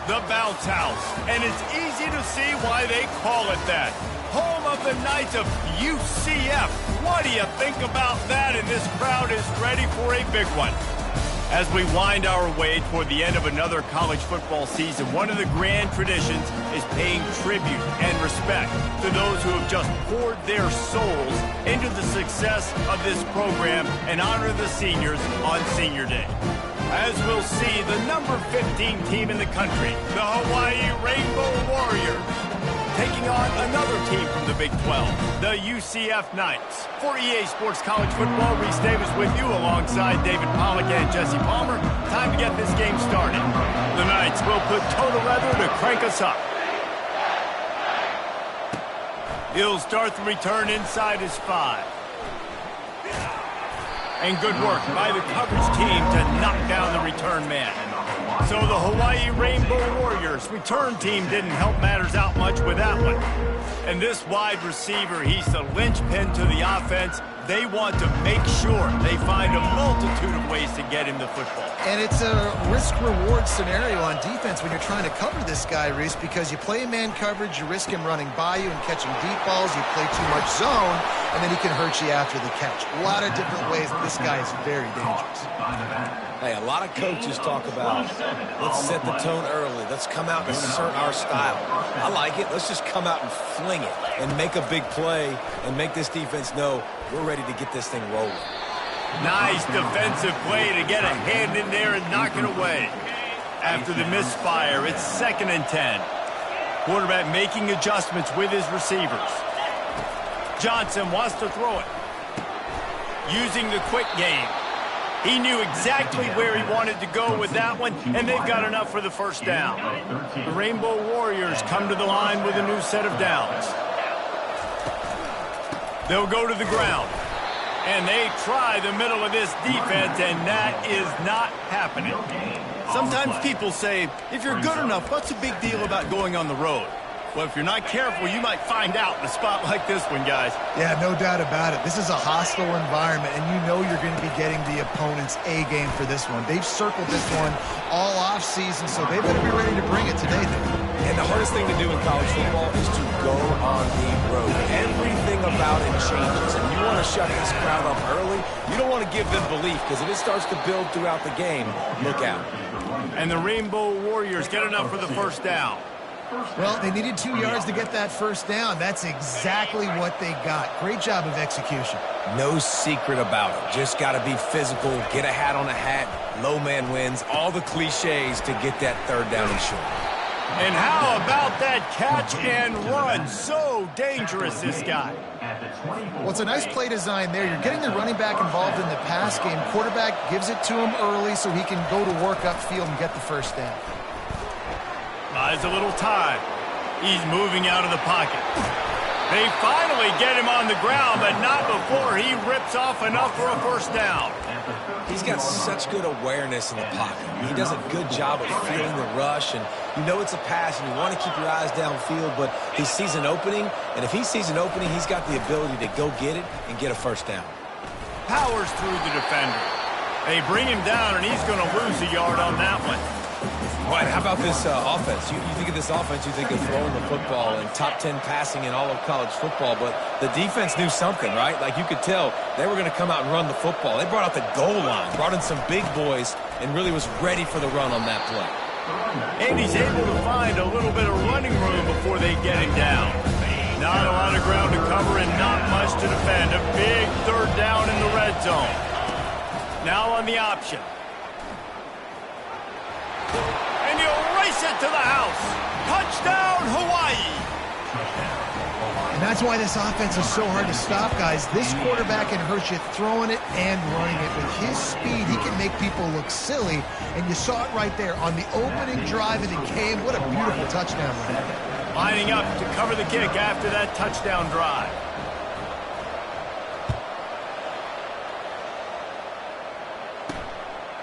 The Bounce House, and it's easy to see why they call it that. Home of the Knights of UCF. What do you think about that? And this crowd is ready for a big one. As we wind our way toward the end of another college football season, one of the grand traditions is paying tribute and respect to those who have just poured their souls into the success of this program and honor the seniors on Senior Day. As we'll see, the number 15 team in the country, the Hawaii Rainbow Warriors, taking on another team from the Big 12, the UCF Knights. For EA Sports College Football, Reese Davis with you alongside David Pollack and Jesse Palmer. Time to get this game started. The Knights will put total leather to crank us up. He'll start the return inside his 5. And good work by the coverage team to knock down the return man. So the Hawaii Rainbow Warriors return team didn't help matters out much with that one. And this wide receiver, he's the linchpin to the offense. They want to make sure they find a multitude of ways to get him the football. And it's a risk-reward scenario on defense when you're trying to cover this guy, Reese, because you play man coverage, you risk him running by you and catching deep balls. You play too much zone, and then he can hurt you after the catch. A lot of different ways, but this guy is very dangerous. Hey, a lot of coaches talk about, let's set the tone early. Let's come out and assert our style. I like it. Let's just come out and fling it and make a big play and make this defense know we're ready to get this thing rolling. Nice defensive play to get a hand in there and knock it away. After the misfire, it's 2nd and 10. Quarterback making adjustments with his receivers. Johnson wants to throw it. Using the quick game. He knew exactly where he wanted to go with that one, and they've got enough for the first down. The Rainbow Warriors come to the line with a new set of downs. They'll go to the ground, and they try the middle of this defense, and that is not happening. Sometimes people say, if you're good enough, what's the big deal about going on the road? Well, if you're not careful, you might find out in a spot like this one, guys. Yeah, no doubt about it. This is a hostile environment, and you know you're going to be getting the opponent's A game for this one. They've circled this one all off-season, so they better be ready to bring it today, then. And the hardest thing to do in college football is to go on the road. Everything about it changes, and you want to shut this crowd up early. You don't want to give them belief, because if it starts to build throughout the game, look out. And the Rainbow Warriors get enough for the first down. Well, they needed 2 yards to get that first down. That's exactly what they got. Great job of execution. No secret about it. Just got to be physical, get a hat on a hat, low man wins, all the cliches to get that 3rd down and short. And how about that catch and run? So dangerous, this guy. Well, it's a nice play design there. You're getting the running back involved in the pass game. Quarterback gives it to him early so he can go to work upfield and get the first down. Buys a little time. He's moving out of the pocket. They finally get him on the ground, but not before he rips off enough for a first down. He's got such good awareness in the pocket. He does a good job of feeling the rush, and you know it's a pass, and you want to keep your eyes downfield, but he sees an opening, and if he sees an opening, he's got the ability to go get it and get a first down. Powers through the defender. They bring him down, and he's going to lose a yard on that one. Right, how about this offense? You think of this offense, you think of throwing the football and top 10 passing in all of college football, but the defense knew something, right? Like you could tell they were going to come out and run the football. They brought out the goal line, brought in some big boys, and really was ready for the run on that play. And he's able to find a little bit of running room before they get him down. Not a lot of ground to cover and not much to defend. A big 3rd down in the red zone. Now on the option. And he'll race it to the house. Touchdown, Hawaii. And that's why this offense is so hard to stop, guys. This quarterback can hurt you throwing it and running it. With his speed, he can make people look silly. And you saw it right there on the opening drive of the game. What a beautiful touchdown run. Lining up to cover the kick after that touchdown drive.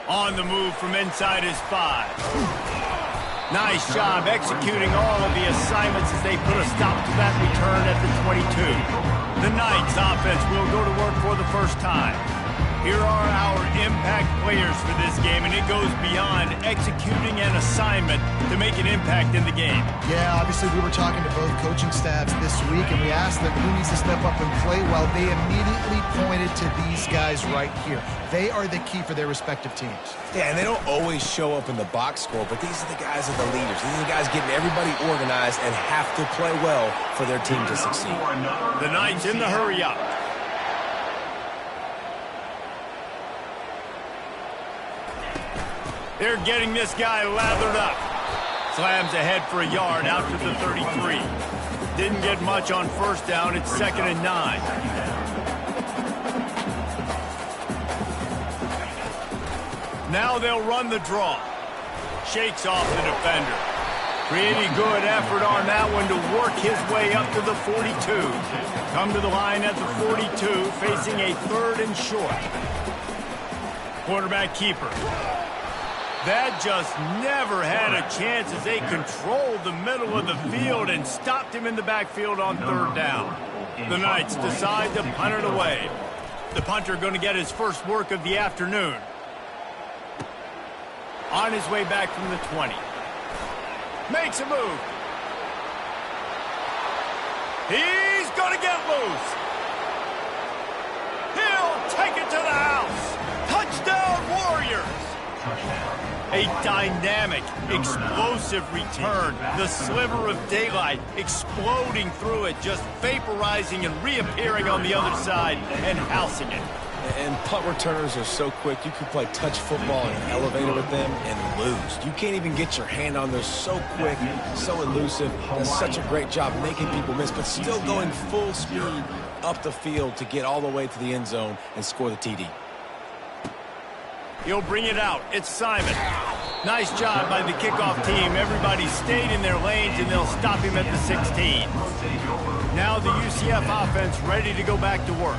On the move from inside his 5. Nice job executing all of the assignments as they put a stop to that return at the 22. The Knights offense will go to work for the first time. Here are our impact players for this game, and it goes beyond executing an assignment to make an impact in the game. Yeah, obviously we were talking to both coaching staffs this week, and we asked them who needs to step up and play well. They immediately pointed to these guys right here. They are the key for their respective teams. Yeah, and they don't always show up in the box score, but these are the guys that are the leaders. These are the guys getting everybody organized and have to play well for their team to succeed. The Knights in the hurry up. They're getting this guy lathered up. Slams ahead for a yard out to the 33. Didn't get much on first down. It's 2nd and 9. Now they'll run the draw. Shakes off the defender. Pretty good effort on that one to work his way up to the 42. Come to the line at the 42, facing a 3rd and short. Quarterback keeper. That just never had a chance as they controlled the middle of the field and stopped him in the backfield on 3rd down. The Knights decide to punt it away. The punter going to get his first work of the afternoon. On his way back from the 20. Makes a move. He's going to get loose. He'll take it to the house. Touchdown, Warriors. A dynamic, explosive return. The sliver of daylight exploding through it, just vaporizing and reappearing on the other side and housing it. And punt returners are so quick, you can play touch football in an elevator with them and lose. You can't even get your hand on them. So quick, so elusive. Does such a great job making people miss, but still going full speed up the field to get all the way to the end zone and score the TD. He'll bring it out. It's Simon. Nice job by the kickoff team. Everybody stayed in their lanes, and they'll stop him at the 16. Now the UCF offense ready to go back to work.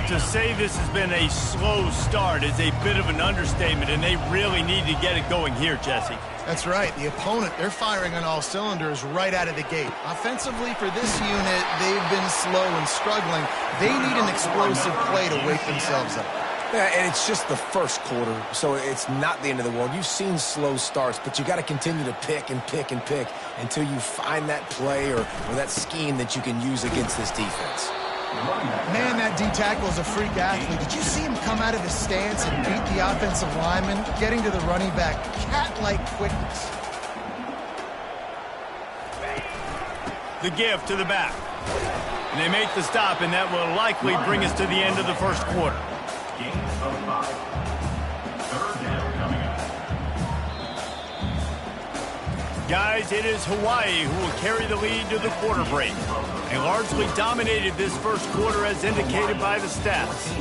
To say this has been a slow start is a bit of an understatement, and they really need to get it going here, Jesse. That's right. The opponent, they're firing on all cylinders right out of the gate. Offensively for this unit, they've been slow and struggling. They need an explosive play to wake themselves up. Yeah, and it's just the first quarter, so it's not the end of the world. You've seen slow starts, but you got to continue to pick and pick and pick until you find that play or that scheme that you can use against this defense. Man, that D-tackle is a freak athlete. Did you see him come out of his stance and beat the offensive lineman, getting to the running back? Cat-like quickness. The give to the back. And they make the stop, and that will likely bring us to the end of the first quarter. Guys, it is Hawaii who will carry the lead to the quarter break. They largely dominated this first quarter as indicated by the stats.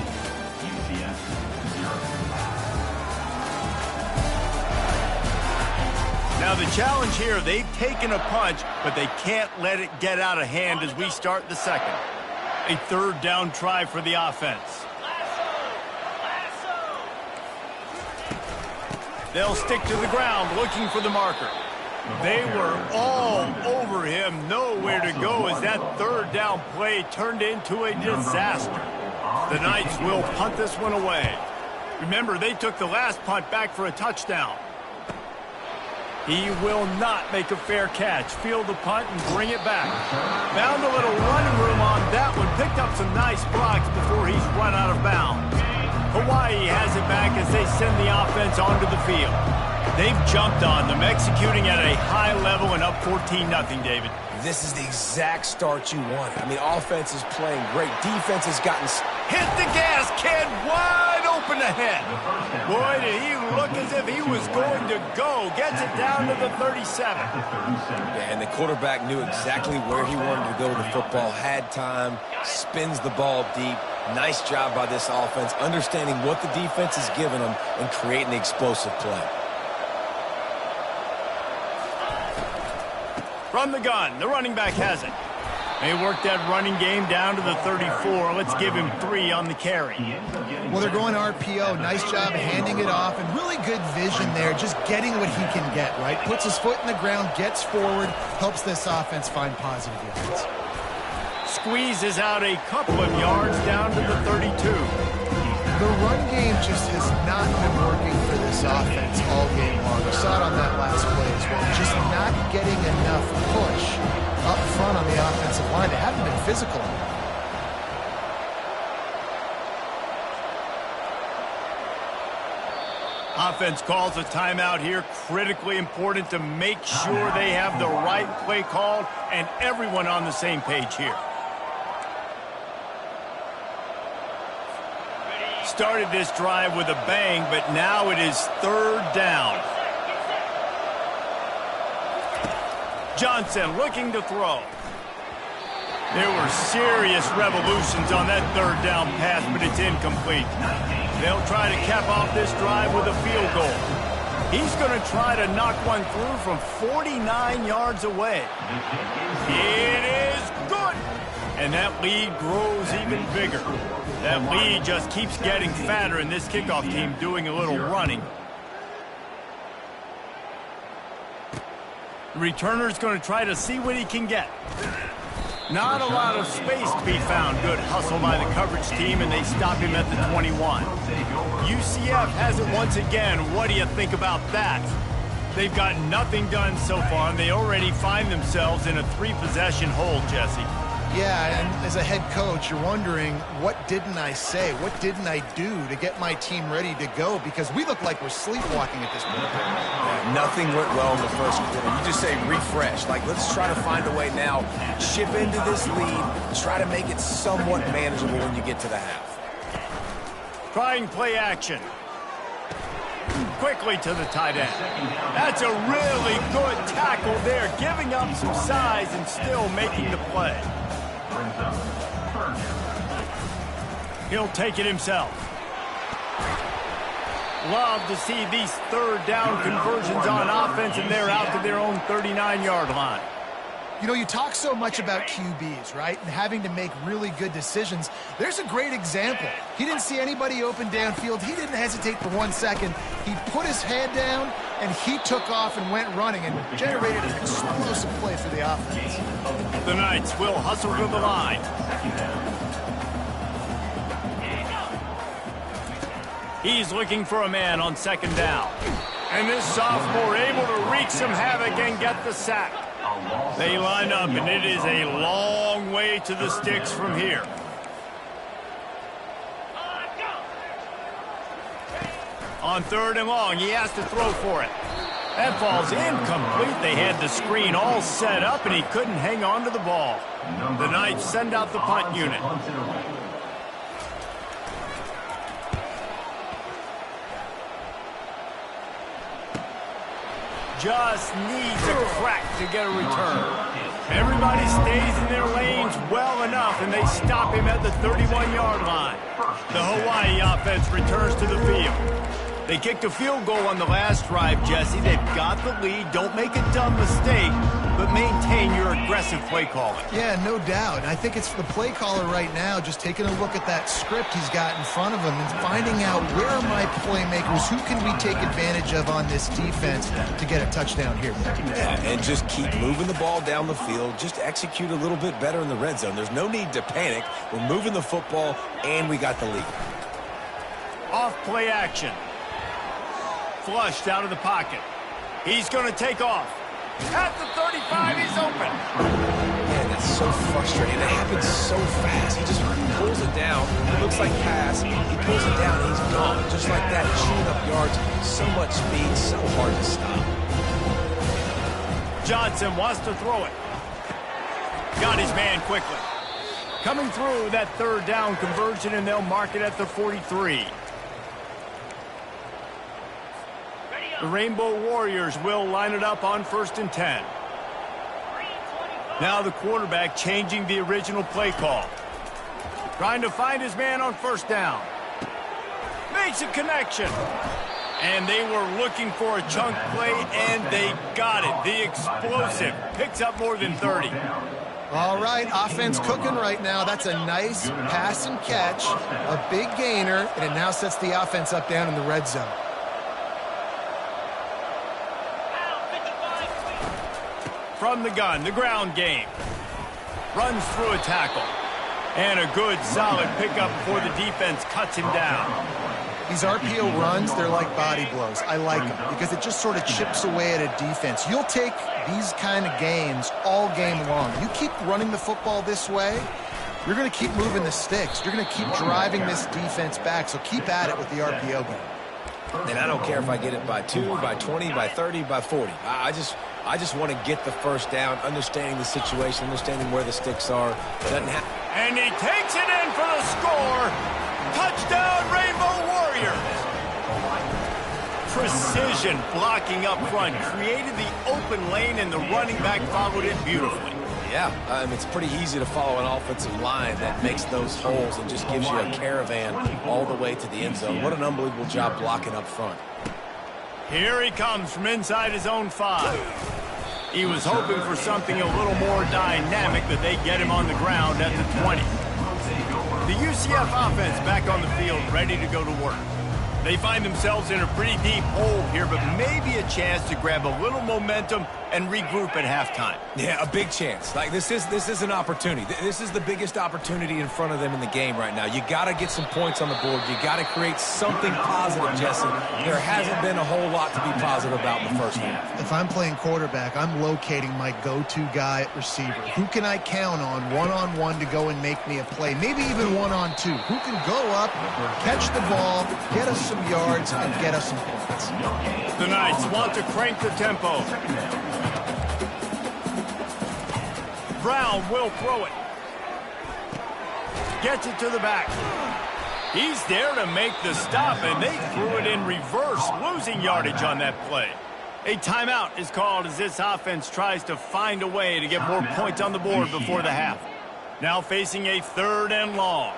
Now the challenge here, they've taken a punch, but they can't let it get out of hand as we start the second. A 3rd down try for the offense. They'll stick to the ground looking for the marker. They were all over him, nowhere to go as that 3rd down play turned into a disaster. The Knights will punt this one away. Remember, they took the last punt back for a touchdown. He will not make a fair catch. Field the punt and bring it back. Found a little running room on that one. Picked up some nice blocks before he's run out of bounds. Hawaii has it back as they send the offense onto the field. They've jumped on them, executing at a high level and up 14-0, David. This is the exact start you want. I mean, offense is playing great. Defense has gotten... Hit the gas, kid! Wide open ahead. Boy, did he look as if he was going to go. Gets it down to the 37. Yeah, and the quarterback knew exactly where he wanted to go with the football. Had time, spins the ball deep. Nice job by this offense, understanding what the defense is giving them and creating the explosive play. From the gun, the running back has it. They work that running game down to the 34. Let's give him 3 on the carry. Well, they're going RPO. Nice job handing it off, and really good vision there, just getting what he can get, right? Puts his foot in the ground, gets forward, helps this offense find positive yards. Squeezes out a couple of yards down to the 32. The run game just has not been working for this offense all game long. We saw it on that last play as well. Just not getting enough push up front on the offensive line. They haven't been physical enough. Offense calls a timeout here. Critically important to make sure they have the right play called and everyone on the same page here. Started this drive with a bang, but now it is third down. Johnson looking to throw. There were serious revolutions on that third down pass, but it's incomplete. They'll try to cap off this drive with a field goal. He's going to try to knock one through from 49 yards away. It is good. And that lead grows even bigger. That lead just keeps getting fatter, and this kickoff team doing a little running. The returner's going to try to see what he can get. Not a lot of space to be found. Good hustle by the coverage team, and they stop him at the 21. UCF has it once again. What do you think about that? They've got nothing done so far, and they already find themselves in a 3-possession hole, Jesse. Yeah, and as a head coach, you're wondering, what didn't I say? What didn't I do to get my team ready to go? Because we look like we're sleepwalking at this point. Yeah, nothing went well in the first quarter. You just say refresh. Like, let's try to find a way now. Ship into this lead. Try to make it somewhat manageable when you get to the half. Trying play action. Quickly to the tight end. That's a really good tackle there, giving up some size and still making the play. He'll take it himself. Love to see these third down conversions on offense, and they're out to their own 39-yard line. You know, you talk so much about QBs, right? And having to make really good decisions. There's a great example. He didn't see anybody open downfield. He didn't hesitate for 1 second. He put his head down, and he took off and went running and generated an explosive play for the offense. The Knights will hustle to the line. He's looking for a man on second down. And this sophomore able to wreak some havoc and get the sack. They line up, and it is a long way to the sticks from here. On third and long, he has to throw for it. That ball's incomplete. They had the screen all set up, and he couldn't hang on to the ball. The Knights send out the punt unit. Just needs a crack to get a return. Everybody stays in their lanes well enough, and they stop him at the 31-yard line. The Hawaii offense returns to the field. They kicked a field goal on the last drive, Jesse. They've got the lead. Don't make a dumb mistake, but maintain your aggressive play calling. Yeah, no doubt. And I think it's the play caller right now just taking a look at that script he's got in front of him and finding out, where are my playmakers? Who can we take advantage of on this defense to get a touchdown here? Yeah, and just keep moving the ball down the field. Just execute a little bit better in the red zone. There's no need to panic. We're moving the football, and we got the lead. Off play action. Flushed out of the pocket. He's going to take off. At the 35, he's open. Man, that's so frustrating. It happens so fast. He just pulls it down. It looks like pass. He pulls it down, and he's gone. Just like that, chewing up yards. So much speed, so hard to stop. Johnson wants to throw it. Got his man quickly. Coming through that third down conversion, and they'll mark it at the 43. The Rainbow Warriors will line it up on 1st and 10. Now the quarterback changing the original play call. Trying to find his man on 1st down. Makes a connection. And they were looking for a chunk play, and they got it. The explosive picks up more than 30. All right, offense cooking right now. That's a nice pass and catch, a big gainer, and it now sets the offense up down in the red zone. From the gun, the ground game. Runs through a tackle. And a good, solid pickup before the defense cuts him down. These RPO runs, they're like body blows. I like them because it just sort of chips away at a defense. You'll take these kind of gains all game long. You keep running the football this way, you're going to keep moving the sticks. You're going to keep driving this defense back, so keep at it with the RPO game. And I don't care if I get it by 2, by 20, by 30, by 40. I just want to get the first down, understanding the situation, understanding where the sticks are. And he takes it in for the score. Touchdown, Rainbow Warriors. Precision blocking up front created the open lane, and the running back followed it beautifully. Yeah, it's pretty easy to follow an offensive line that makes those holes and just gives you a caravan all the way to the end zone. What an unbelievable job blocking up front. Here he comes from inside his own 5. He was hoping for something a little more dynamic, but they get him on the ground at the 20. The UCF offense back on the field, ready to go to work. They find themselves in a pretty deep hole here, but maybe a chance to grab a little momentum and regroup at halftime. Yeah, a big chance. Like this is an opportunity. This is the biggest opportunity in front of them in the game right now. You got to get some points on the board. You got to create something positive, Jesse. There hasn't been a whole lot to be positive about in the first half. If I'm playing quarterback, I'm locating my go-to guy at receiver. Who can I count on one-on-one to go and make me a play? Maybe even one-on-two. Who can go up, catch the ball, get us some yards, and get us some points? The Knights want to crank the tempo. Brown will throw it. Gets it to the back. He's there to make the stop, and they threw it in reverse, losing yardage on that play. A timeout is called as this offense tries to find a way to get more points on the board before the half. Now facing a 3rd and long.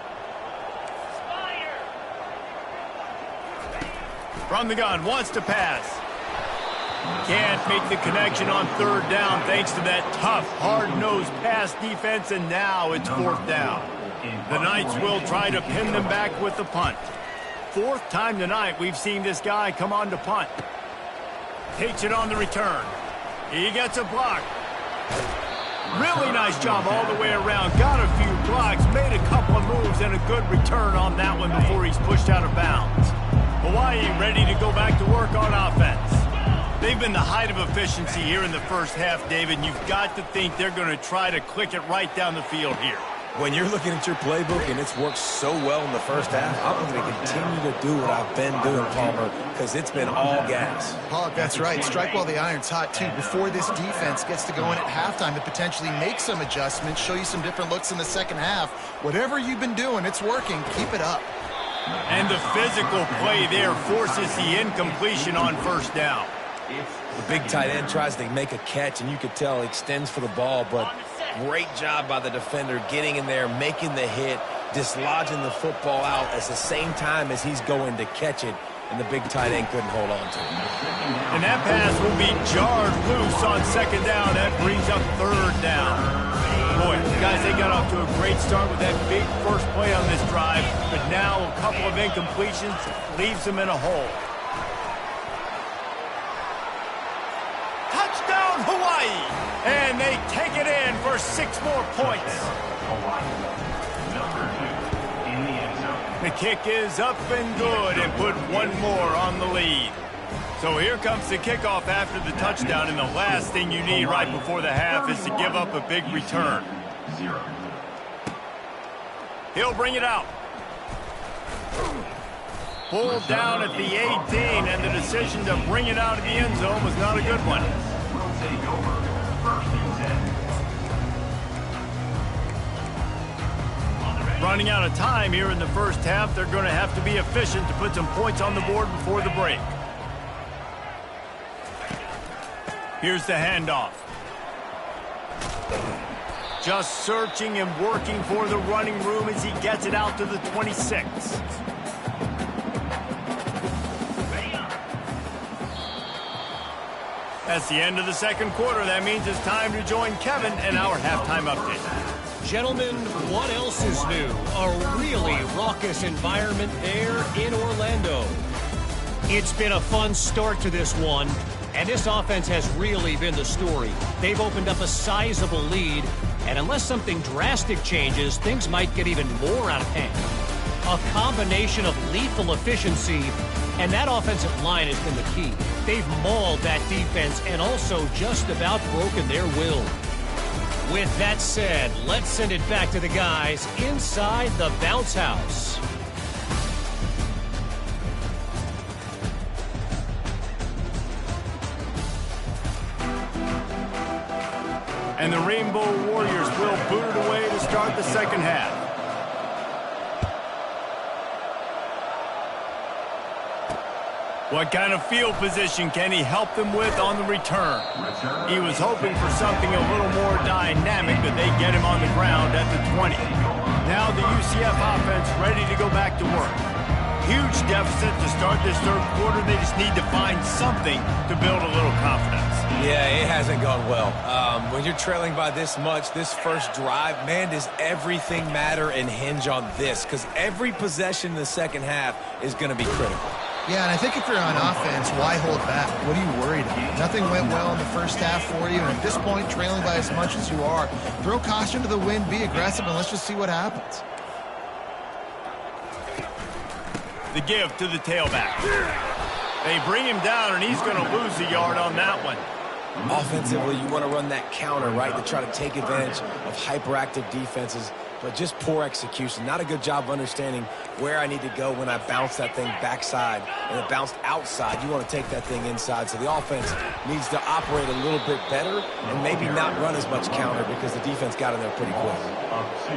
From the gun, wants to pass. Can't make the connection on 3rd down thanks to that tough, hard-nosed pass defense, and now it's 4th down. The Knights will try to pin them back with the punt. 4th time tonight we've seen this guy come on to punt. Takes it on the return. He gets a block. Really nice job all the way around. Got a few blocks, made a couple of moves, and a good return on that one before he's pushed out of bounds. Hawaii ready to go back to work on offense. They've been the height of efficiency here in the first half, David, and you've got to think they're going to try to click it right down the field here. When you're looking at your playbook and it's worked so well in the first half, I'm going to continue to do what I've been doing, Palmer, because it's been all gas. Paul, that's right. Strike while the iron's hot, too. Before this defense gets to go in at halftime to potentially make some adjustments, show you some different looks in the second half. Whatever you've been doing, it's working. Keep it up. And the physical play there forces the incompletion on 1st down. The big tight end tries to make a catch, and you could tell he extends for the ball, but great job by the defender getting in there, making the hit, dislodging the football out at the same time as he's going to catch it, and the big tight end couldn't hold on to it. And that pass will be jarred loose on 2nd down. That brings up 3rd down. Boy, guys, they got off to a great start with that big first play on this drive, but now a couple of incompletions leaves them in a hole. Touchdown, Hawaii! And they take it in for 6 more points. The kick is up and good and put 1 more on the lead. So here comes the kickoff after the touchdown, and the last thing you need right before the half is to give up a big return. He'll bring it out. Pulled down at the 18, and the decision to bring it out of the end zone was not a good one. Running out of time here in the first half, they're going to have to be efficient to put some points on the board before the break. Here's the handoff. Just searching and working for the running room as he gets it out to the 26. That's the end of the 2nd quarter. That means it's time to join Kevin in our halftime update. Gentlemen, what else is new? A really raucous environment there in Orlando. It's been a fun start to this one, and this offense has really been the story. They've opened up a sizable lead, And unless something drastic changes, things might get even more out of hand. A combination of lethal efficiency and that offensive line has been the key. They've mauled that defense and also just about broken their will. With that said, let's send it back to the guys inside the bounce house. And the Rainbow Warriors will boot it away to start the second half. What kind of field position can he help them with on the return? He was hoping for something a little more dynamic, but they get him on the ground at the 20. Now the UCF offense ready to go back to work. Huge deficit to start this third quarter. They just need to find something to build a little confidence. Yeah, it hasn't gone well. When you're trailing by this much, this first drive, man, does everything matter and hinge on this? Because every possession in the second half is going to be critical. Yeah, and I think if you're on offense, why hold back? What are you worried about? Nothing went well in the first half for you, and at this point, trailing by as much as you are, throw caution to the wind, be aggressive, and let's just see what happens. The give to the tailback. They bring him down, and he's going to lose a yard on that one. Offensively, you want to run that counter, right, to try to take advantage of hyperactive defenses, but just poor execution. Not a good job of understanding where I need to go when I bounce that thing backside and it bounced outside. You want to take that thing inside. So the offense needs to operate a little bit better and maybe not run as much counter because the defense got in there pretty quick.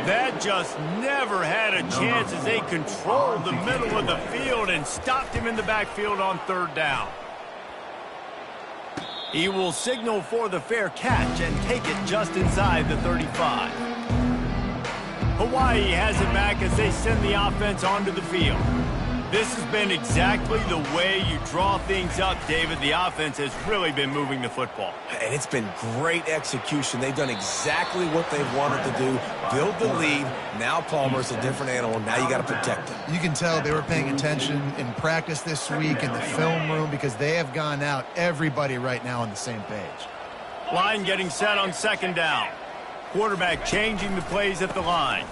That just never had a chance as they controlled the middle of the field and stopped him in the backfield on third down. He will signal for the fair catch and take it just inside the 35. Hawaii has it back as they send the offense onto the field. This has been exactly the way you draw things up, David. The offense has really been moving the football. And it's been great execution. They've done exactly what they've wanted to do. Build the lead. Now Palmer's a different animal. Now you got to protect him. You can tell they were paying attention in practice this week in the film room because they have gone out, everybody right now on the same page. Line getting set on second down. Quarterback changing the plays at the line.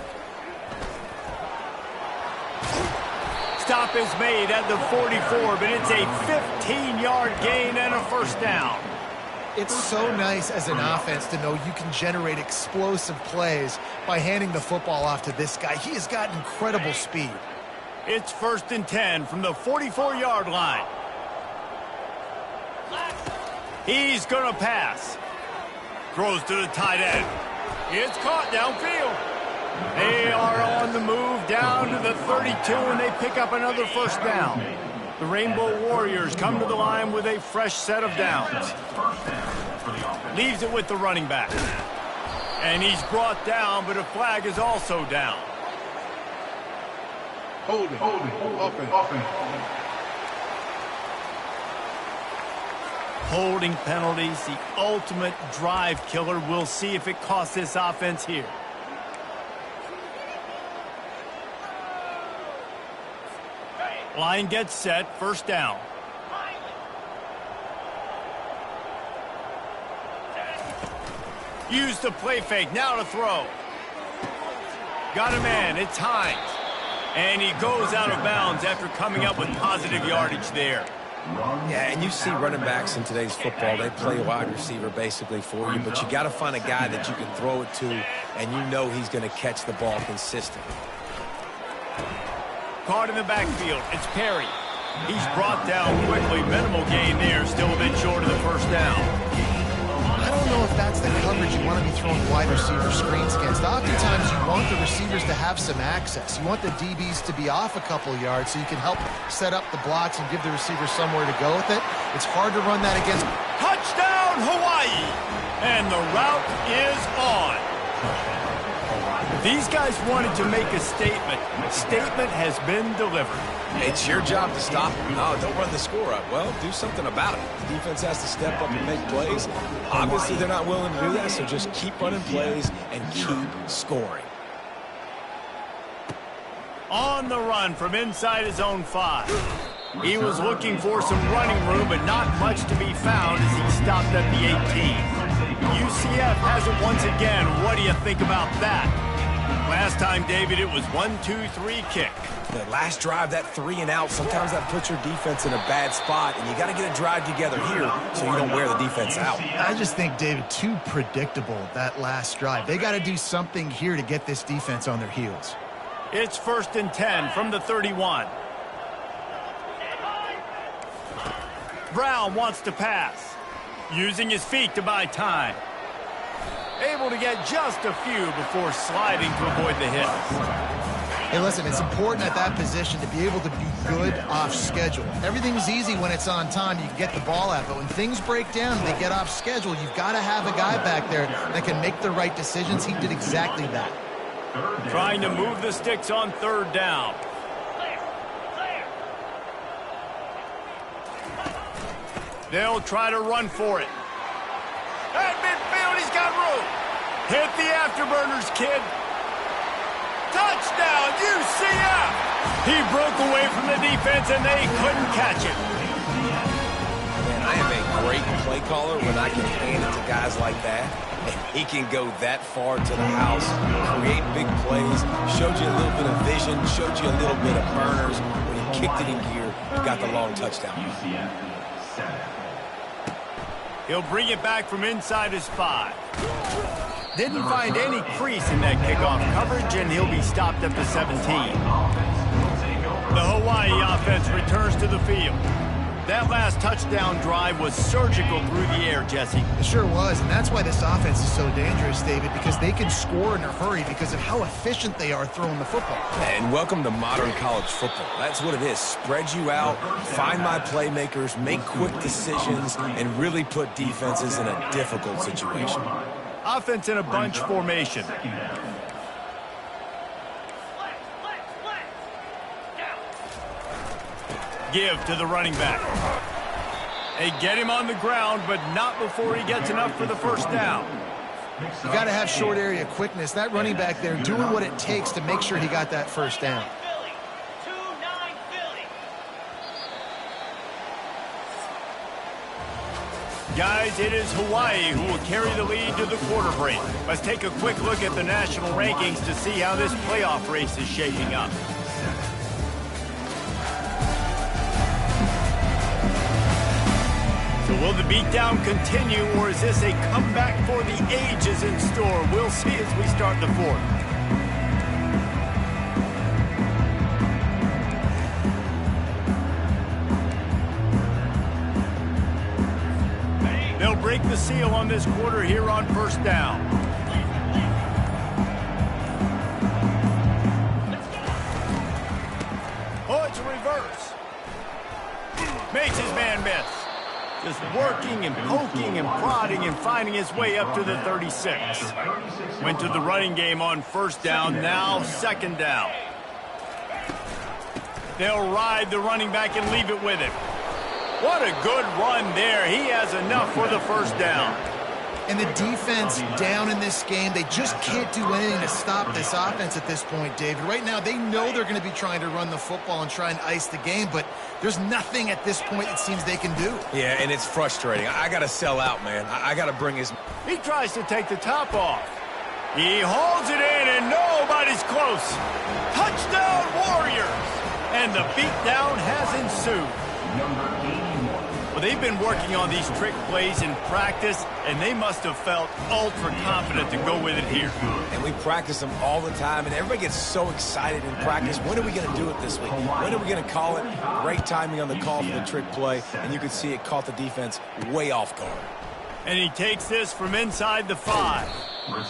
Stop is made at the 44, but it's a 15-yard gain and a first down. It's so nice as an offense to know you can generate explosive plays by handing the football off to this guy. He has got incredible speed. It's 1st and 10 from the 44-yard line. He's going to pass. Throws to the tight end. It's caught downfield. They are on the move down to the 32, and they pick up another first down. The Rainbow Warriors come to the line with a fresh set of downs. Leaves it with the running back. And he's brought down, but a flag is also down. Holding. Holding penalties, the ultimate drive killer. We'll see if it costs this offense here. Line gets set, first down. Use the play fake, now to throw. Got a man, it's Hines. And he goes out of bounds after coming up with positive yardage there. Yeah, and you see running backs in today's football, they play wide receiver basically for you, but you got to find a guy that you can throw it to, and you know he's going to catch the ball consistently. Caught in the backfield, it's Perry. He's brought down quickly, minimal gain there, still a bit short of the first down. I don't know if that's the coverage you want to be throwing wide receiver screens against. Oftentimes you want the receivers to have some access. You want the DBs to be off a couple yards so you can help set up the blocks and give the receiver somewhere to go with it. It's hard to run that against. Touchdown, Hawaii! And the route is on. These guys wanted to make a statement. Statement has been delivered. It's your job to stop them. No, don't run the score up. Well, do something about it. The defense has to step up and make plays. Obviously, they're not willing to do that, so just keep running plays and keep scoring. On the run from inside his own 5. He was looking for some running room, but not much to be found as he stopped at the 18. UCF UCF has it once again. What do you think about that? Last time, David, it was 1-2-3 kick. The last drive, that 3 and out, sometimes that puts your defense in a bad spot, and you got to get a drive together here so you don't wear the defense out. I just think, David, too predictable, that last drive. They got to do something here to get this defense on their heels. It's 1st and 10 from the 31. Brown wants to pass, using his feet to buy time. Able to get just a few before sliding to avoid the hit. Hey, listen, it's important at that position to be able to be good off schedule. Everything's easy when it's on time. You can get the ball out, but when things break down and they get off schedule, you've got to have a guy back there that can make the right decisions. He did exactly that. Trying to move the sticks on 3rd down. They'll try to run for it. At midfield, he's got room. Hit the afterburners, kid. Touchdown, UCF! He broke away from the defense, and they couldn't catch him. Man, I am a great play caller when I can hand it to guys like that. And he can go that far to the house, create big plays, showed you a little bit of vision, showed you a little bit of burners. When he kicked it in gear, he got the long touchdown. He'll bring it back from inside his 5. Didn't find any crease in that kickoff coverage, and he'll be stopped at the 17. The Hawaii offense returns to the field. That last touchdown drive was surgical through the air, Jesse. It sure was, and that's why this offense is so dangerous, David, because they can score in a hurry because of how efficient they are throwing the football. And welcome to modern college football. That's what it is. Spread you out, find my playmakers, make quick decisions, and really put defenses in a difficult situation. Offense in a bunch formation. Give to the running back. They get him on the ground, but not before he gets enough for the 1st down. You got to have short area quickness. That running back there doing what it takes to make sure he got that 1st down. Guys, it is Hawaii who will carry the lead to the quarter break. Let's take a quick look at the national rankings to see how this playoff race is shaping up. So will the beatdown continue, or is this a comeback for the ages in store? We'll see as we start the 4th. They'll break the seal on this quarter here on 1st down. Oh, it's a reverse. Makes his man miss. Just working and poking and prodding and finding his way up to the 36. Went to the running game on 1st down, now 2nd down. They'll ride the running back and leave it with him. What a good run there. He has enough for the 1st down. And the defense down in this game, they just can't do anything to stop this offense at this point, David. Right now, they know they're going to be trying to run the football and try and ice the game, but there's nothing at this point it seems they can do. Yeah, and it's frustrating. I got to sell out, man. I got to bring his... He tries to take the top off. He holds it in, and nobody's close. Touchdown, Warriors! And the beatdown has ensued. Well, they've been working on these trick plays in practice, and they must have felt ultra confident to go with it here. And we practice them all the time, and everybody gets so excited in practice. When are we going to do it this week? When are we going to call it? Great timing on the call for the trick play, and you can see it caught the defense way off guard. And he takes this from inside the 5.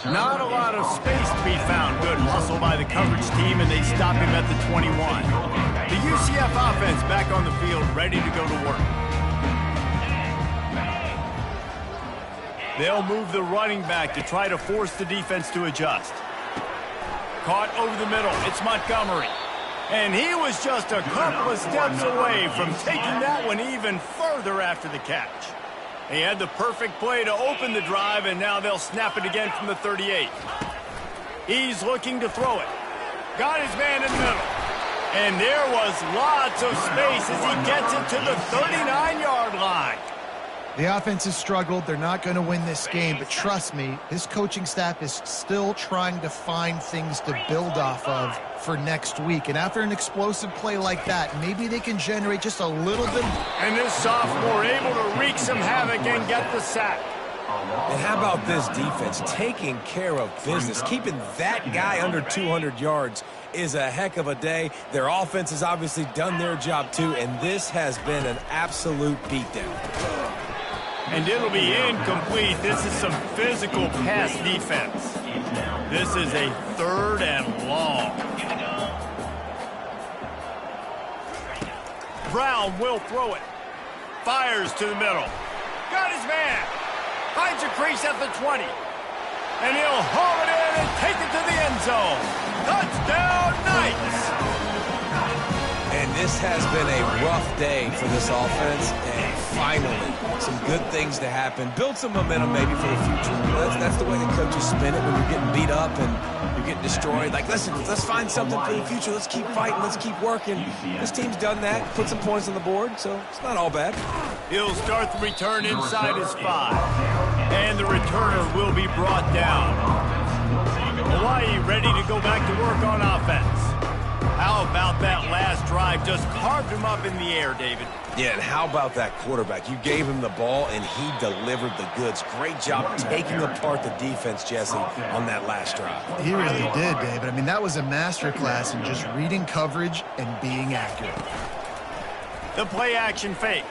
Not a lot of space to be found. Good hustle by the coverage team, and they stop him at the 21. The UCF offense back on the field, ready to go to work. They'll move the running back to try to force the defense to adjust. Caught over the middle. It's Montgomery. And he was just a couple of steps away from taking that one even further after the catch. He had the perfect play to open the drive, and now they'll snap it again from the 38. He's looking to throw it. Got his man in the middle. And there was lots of space as he gets it to the 39-yard line. The offense has struggled. They're not going to win this game, but trust me, this coaching staff is still trying to find things to build off of for next week. And after an explosive play like that, maybe they can generate just a little bit. And this sophomore able to wreak some havoc and get the sack. And how about this defense taking care of business? Keeping that guy under 200 yards is a heck of a day. Their offense has obviously done their job too, and this has been an absolute beatdown. And it'll be incomplete. This is some physical pass defense. This is a 3rd and long. Brown will throw it. Fires to the middle. Got his man. Finds a crease at the 20. And he'll haul it in and take it to the end zone. Touchdown, Knights! And this has been a rough day for this offense. And finally, some good things to happen. Build some momentum maybe for the future. That's the way the coaches spin it when you're getting beat up and you're getting destroyed. Like, listen, let's find something for the future. Let's keep fighting. Let's keep working. This team's done that. Put some points on the board, so it's not all bad. He'll start the return inside his 5. And the returner will be brought down. Hawaii ready to go back to work on offense. How about that last drive? Just carved him up in the air, David. Yeah, and how about that quarterback? You gave him the ball, and he delivered the goods. Great job taking apart the defense, Jesse, on that last drive. He really did, David. I mean, that was a masterclass in just reading coverage and being accurate. The play-action fake.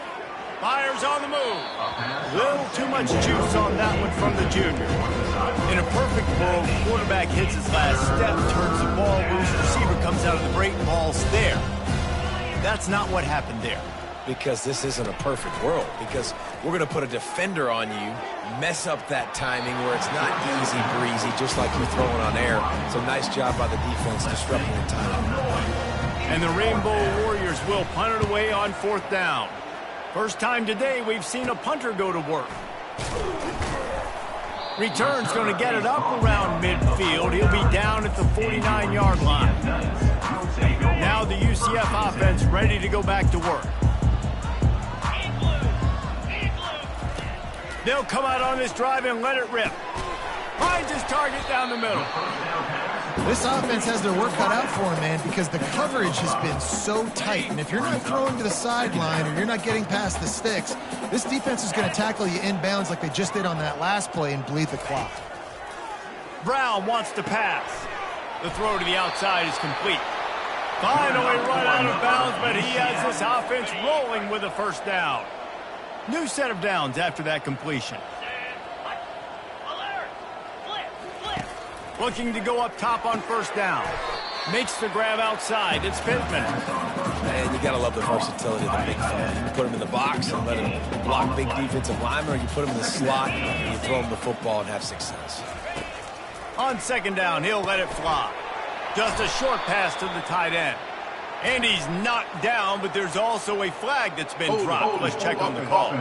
Fires on the move. Little too much juice on that one from the junior. In a perfect world, quarterback hits his last step, turns the ball loose, receiver comes out of the break, ball's there. That's not what happened there. Because this isn't a perfect world. Because we're going to put a defender on you, mess up that timing where it's not easy breezy, just like you're throwing on air. So nice job by the defense disrupting the timing. And the Rainbow Warriors will punt it away on 4th down. First time today we've seen a punter go to work. Return's going to get it up around midfield. He'll be down at the 49-yard line. Now the UCF offense ready to go back to work. They'll come out on this drive and let it rip. Finds his target down the middle. This offense has their work cut out for them, man, because the coverage has been so tight. And if you're not throwing to the sideline or you're not getting past the sticks, this defense is going to tackle you inbounds like they just did on that last play and bleed the clock. Brown wants to pass. The throw to the outside is complete. Finally run out of bounds, but he has this offense rolling with a 1st down. New set of downs after that completion. Looking to go up top on 1st down. Makes the grab outside. It's Pittman. And you got to love the versatility of the big fella. You can put him in the box and let him block big defensive linemen, or you put him in the slot and you throw him the football and have success. On 2nd down, he'll let it fly. Just a short pass to the tight end. And he's knocked down, but there's also a flag that's been dropped. Let's check on the call.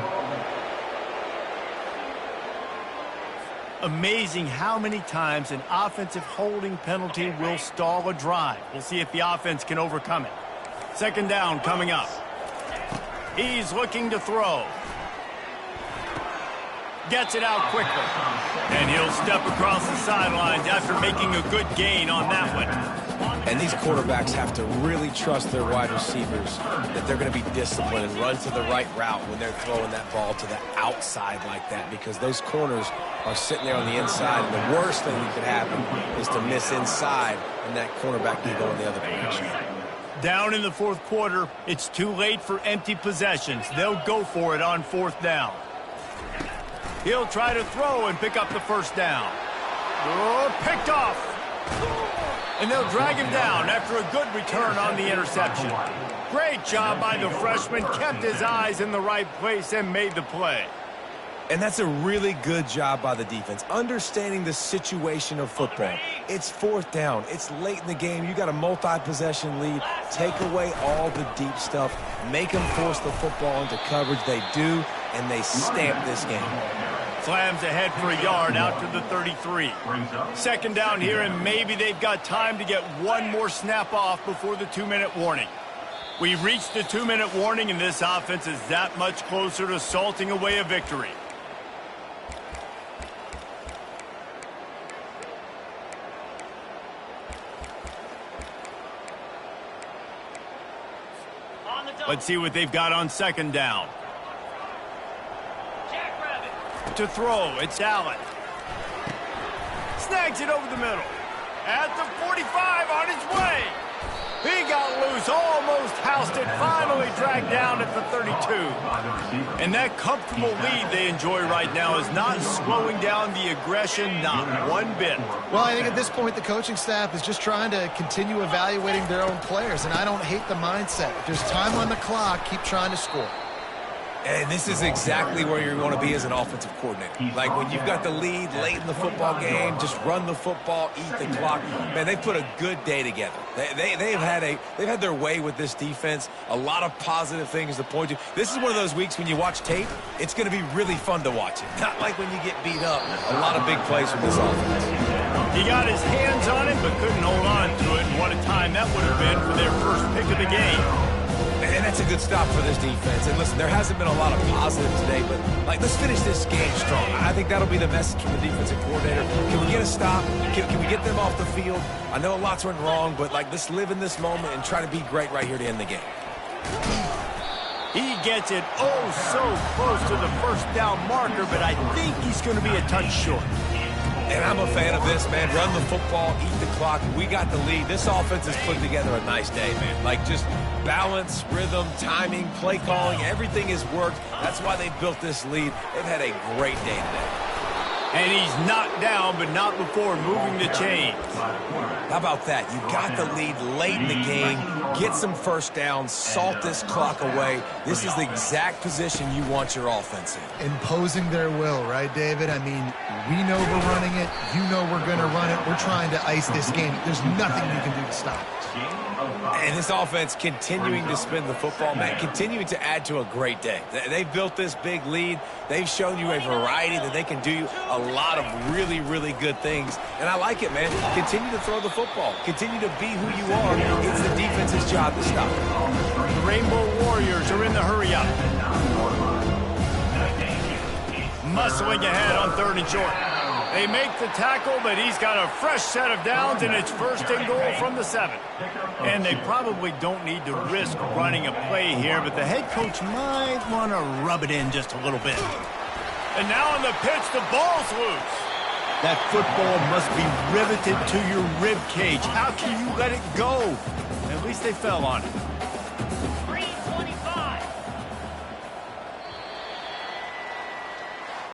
Amazing how many times an offensive holding penalty will stall a drive. We'll see if the offense can overcome it. 2nd down coming up. He's looking to throw. Gets it out quickly. And he'll step across the sidelines after making a good gain on that one. And these quarterbacks have to really trust their wide receivers that they're going to be disciplined and run to the right route when they're throwing that ball to the outside like that, because those corners are sitting there on the inside, and the worst thing that could happen is to miss inside and that cornerback can go in the other direction. Down in the 4th quarter, it's too late for empty possessions. They'll go for it on 4th down. He'll try to throw and pick up the 1st down. Oh, picked off. And they'll drag him down after a good return on the interception. Great job by the freshman. Kept his eyes in the right place and made the play. And that's a really good job by the defense, understanding the situation of football. It's 4th down. It's late in the game. You got a multi-possession lead. Take away all the deep stuff. Make them force the football into coverage. They do, and they stamp this game. Slams ahead for a yard out to the 33. 2nd down here, and maybe they've got time to get one more snap off before the 2-minute warning. We reached the 2-minute warning, and this offense is that much closer to salting away a victory. Let's see what they've got on second down. To throw, it's Allen. Snags it over the middle. At the 45, on his way. He got loose, almost housed it, finally dragged down at the 32. And that comfortable lead they enjoy right now is not slowing down the aggression, not one bit. Well, I think at this point the coaching staff is just trying to continue evaluating their own players, and I don't hate the mindset. If there's time on the clock, keep trying to score. And this is exactly where you want to be as an offensive coordinator. Like when you've got the lead late in the football game, just run the football, eat the clock. Man, they've put a good day together. They've had their way with this defense. A lot of positive things to point to. This is one of those weeks when you watch tape, it's going to be really fun to watch it. Not like when you get beat up. A lot of big plays from this offense. He got his hands on it, but couldn't hold on to it. And what a time that would have been for their first pick of the game. And that's a good stop for this defense. And listen, there hasn't been a lot of positive today, but like, let's finish this game strong. I think that'll be the message from the defensive coordinator. Can we get a stop? Can we get them off the field? I know a lot's went wrong, but like, let's live in this moment and try to be great right here to end the game. He gets it oh so close to the first down marker, but I think he's going to be a touch short. And I'm a fan of this, man. Run the football, eat the clock. We got the lead. This offense has put together a nice day, man. Like, just balance, rhythm, timing, play calling, everything has worked. That's why they built this lead. They've had a great day today. And he's knocked down, but not before moving the chains. How about that? You got the lead late in the game. Get some first downs. Salt this clock away. This is the exact position you want your offense in. Imposing their will, right, David? I mean, we know we're running it. You know we're going to run it. We're trying to ice this game. There's nothing you can do to stop it. And this offense continuing to spin the football, man, continuing to add to a great day. They've built this big lead. They've shown you a variety that they can do a lot of really, really good things. And I like it, man. Continue to throw the football. Continue to be who you are. It's the defense's job to stop it. The Rainbow Warriors are in the hurry-up. Muscling ahead on 3rd and short. They make the tackle, but he's got a fresh set of downs, and it's 1st and goal from the 7. And they probably don't need to risk running a play here, but the head coach might want to rub it in just a little bit. And now on the pitch, the ball's loose. That football must be riveted to your rib cage. How can you let it go? At least they fell on it.